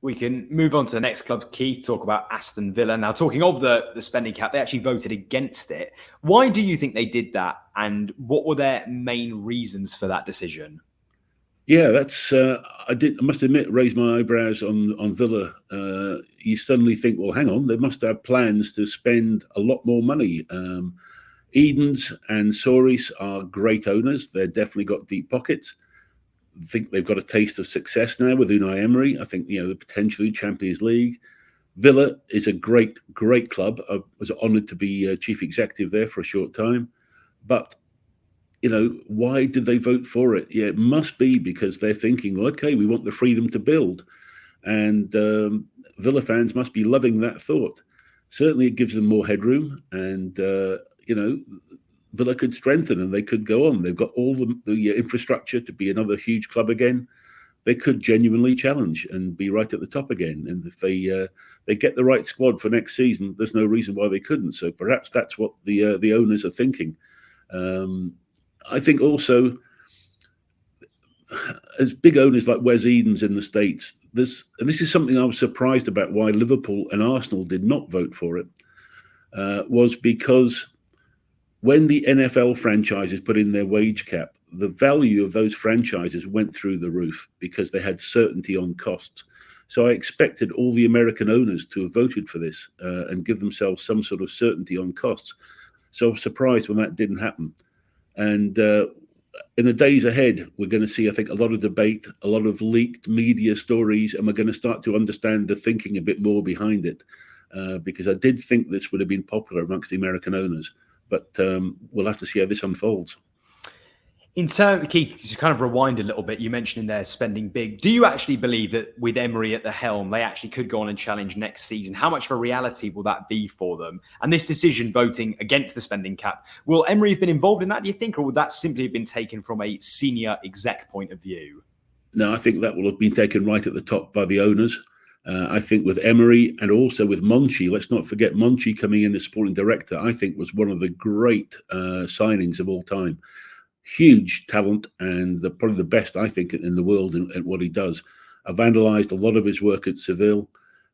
We can move on to the next club, Keith, talk about Aston Villa. Now, talking of the spending cap, they actually voted against it. Why do you think they did that? And what were their main reasons for that decision? Yeah, that's I must admit, raise my eyebrows on Villa. You suddenly think, well, hang on, they must have plans to spend a lot more money. Edens and Soris are great owners. They've definitely got deep pockets. I think they've got a taste of success now with Unai Emery. I think, the potentially Champions League. Villa is a great club. I was honoured to be chief executive there for a short time. But, why did they vote for it? Yeah, it must be because they're thinking, well, okay, we want the freedom to build. And Villa fans must be loving that thought. Certainly it gives them more headroom and, Villa could strengthen and they could go on. They've got all the infrastructure to be another huge club again. They could genuinely challenge and be right at the top again. And if they get the right squad for next season, there's no reason why they couldn't. So perhaps that's what the owners are thinking. I think also, as big owners like Wes Edens in the States, and this is something I was surprised about why Liverpool and Arsenal did not vote for it, was because when the NFL franchises put in their wage cap, the value of those franchises went through the roof because they had certainty on costs. So I expected all the American owners to have voted for this and give themselves some sort of certainty on costs. So I was surprised when that didn't happen. And in the days ahead, we're going to see, I think, a lot of debate, a lot of leaked media stories, and we're going to start to understand the thinking a bit more behind it. Because I did think this would have been popular amongst the American owners. But we'll have to see how this unfolds. In terms, Keith, to kind of rewind a little bit, you mentioned in there spending big. Do you actually believe that with Emery at the helm, they actually could go on and challenge next season? How much of a reality will that be for them? And this decision voting against the spending cap, will Emery have been involved in that, do you think? Or would that simply have been taken from a senior exec point of view? No, I think that will have been taken right at the top by the owners. I think with Emery and also with Monchi, let's not forget Monchi coming in as sporting director, I think was one of the great signings of all time. Huge talent and probably the best, I think, in the world at what he does. I've analysed a lot of his work at Seville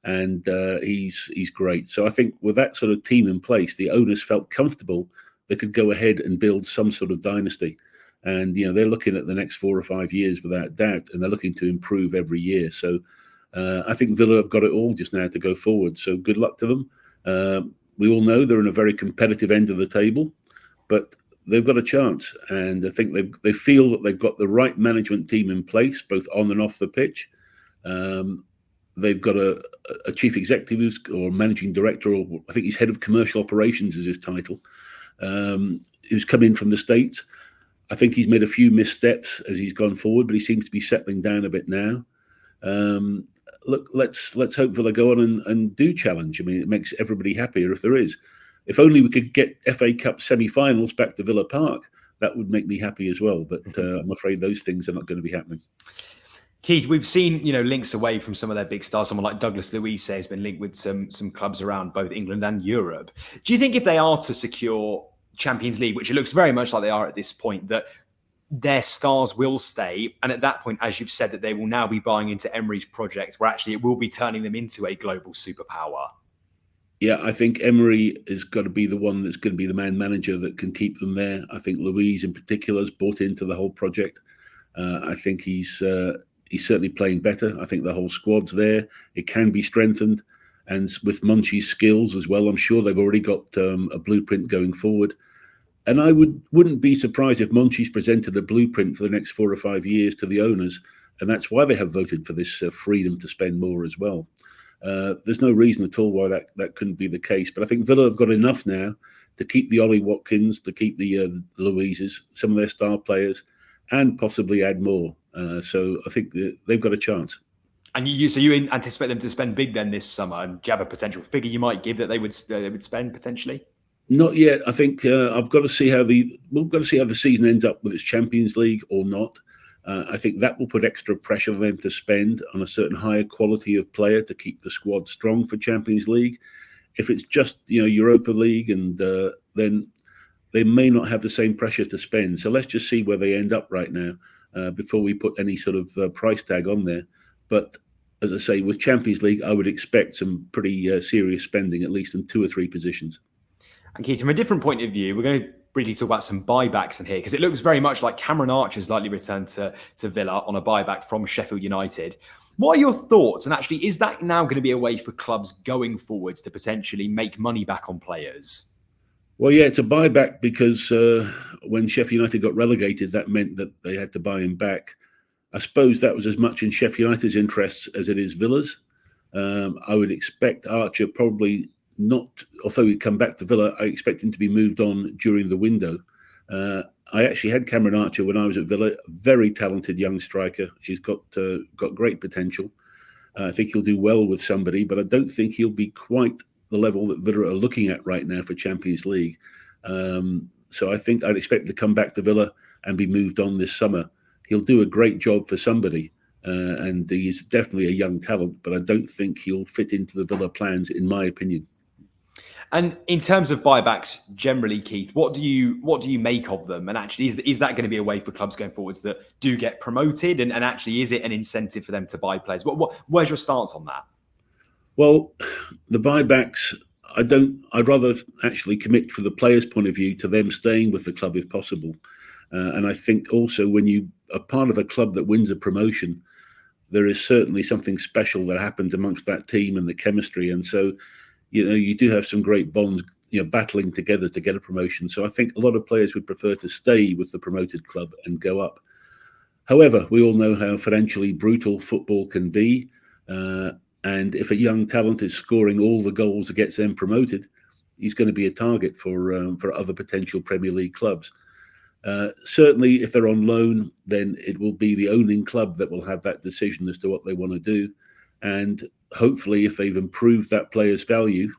and he's great. So I think with that sort of team in place, the owners felt comfortable they could go ahead and build some sort of dynasty. And, they're looking at the next 4 or 5 years without doubt, and they're looking to improve every year. So I think Villa have got it all just now to go forward. So good luck to them. We all know they're in a very competitive end of the table, but they've got a chance. And I think they feel that they've got the right management team in place, both on and off the pitch. They've got a chief executive or managing director, or I think he's head of commercial operations is his title, who's come in from the States. I think he's made a few missteps as he's gone forward, but he seems to be settling down a bit now. Look, let's hope Villa go on and do challenge. I mean, it makes everybody happier if there is. If only we could get FA Cup semi-finals back to Villa Park, that would make me happy as well. But I'm afraid those things are not going to be happening. Keith, we've seen links away from some of their big stars. Someone like Douglas Luiz has been linked with some clubs around both England and Europe. Do you think if they are to secure Champions League, which it looks very much like they are at this point, that their stars will stay? And at that point, as you've said, that they will now be buying into Emery's project, where actually it will be turning them into a global superpower? Yeah, I think Emery has got to be the one that's going to be the man manager that can keep them there. I think Luiz in particular has bought into the whole project. I think he's certainly playing better. I think the whole squad's there. It can be strengthened. And with Monchi's skills as well, I'm sure they've already got a blueprint going forward. And I wouldn't be surprised if Monchi's presented a blueprint for the next 4 or 5 years to the owners. And that's why they have voted for this freedom to spend more as well. There's no reason at all why that couldn't be the case. But I think Villa have got enough now to keep the Ollie Watkins, to keep the Louises, some of their star players, and possibly add more. So I think they've got a chance. And so you anticipate them to spend big then this summer? And do you have a potential figure you might give that they would spend potentially? Not yet. I think we've got to see how the season ends up with its Champions League or not. I think that will put extra pressure on them to spend on a certain higher quality of player to keep the squad strong for Champions League. If it's just Europa League, and then they may not have the same pressure to spend. So let's just see where they end up right now before we put any sort of price tag on there. But as I say, with Champions League, I would expect some pretty serious spending, at least in 2 or 3 positions. And Keith, from a different point of view, we're going to briefly talk about some buybacks in here, because it looks very much like Cameron Archer's likely return to Villa on a buyback from Sheffield United. What are your thoughts? And actually, is that now going to be a way for clubs going forwards to potentially make money back on players? Well, yeah, it's a buyback because when Sheffield United got relegated, that meant that they had to buy him back. I suppose that was as much in Sheffield United's interests as it is Villa's. I would expect Archer probably not, although he'd come back to Villa, I expect him to be moved on during the window. I actually had Cameron Archer when I was at Villa, very talented young striker. He's got great potential. I think he'll do well with somebody, but I don't think he'll be quite the level that Villa are looking at right now for Champions League. So I think I'd expect him to come back to Villa and be moved on this summer. He'll do a great job for somebody, and he's definitely a young talent, but I don't think he'll fit into the Villa plans, in my opinion. And in terms of buybacks generally, Keith, what do you make of them? And actually, is that going to be a way for clubs going forwards that do get promoted? And actually, is it an incentive for them to buy players? Where's your stance on that? Well, the buybacks, I'd rather actually commit, for the players' point of view, to them staying with the club if possible. And I think also when you are part of a club that wins a promotion, there is certainly something special that happens amongst that team and the chemistry. And so, you do have some great bonds, battling together to get a promotion. So I think a lot of players would prefer to stay with the promoted club and go up. However, we all know how financially brutal football can be. And if a young talent is scoring all the goals that gets them promoted, he's going to be a target for other potential Premier League clubs. Certainly, if they're on loan, then it will be the owning club that will have that decision as to what they want to do. And hopefully, if they've improved that player's value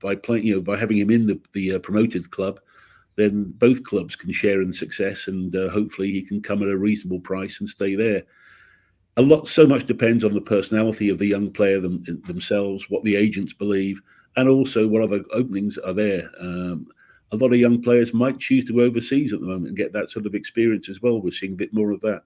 by playing, by having him in the promoted club, then both clubs can share in success, and hopefully he can come at a reasonable price and stay there. So much depends on the personality of the young player themselves, what the agents believe, and also what other openings are there. A lot of young players might choose to go overseas at the moment and get that sort of experience as well. We're seeing a bit more of that.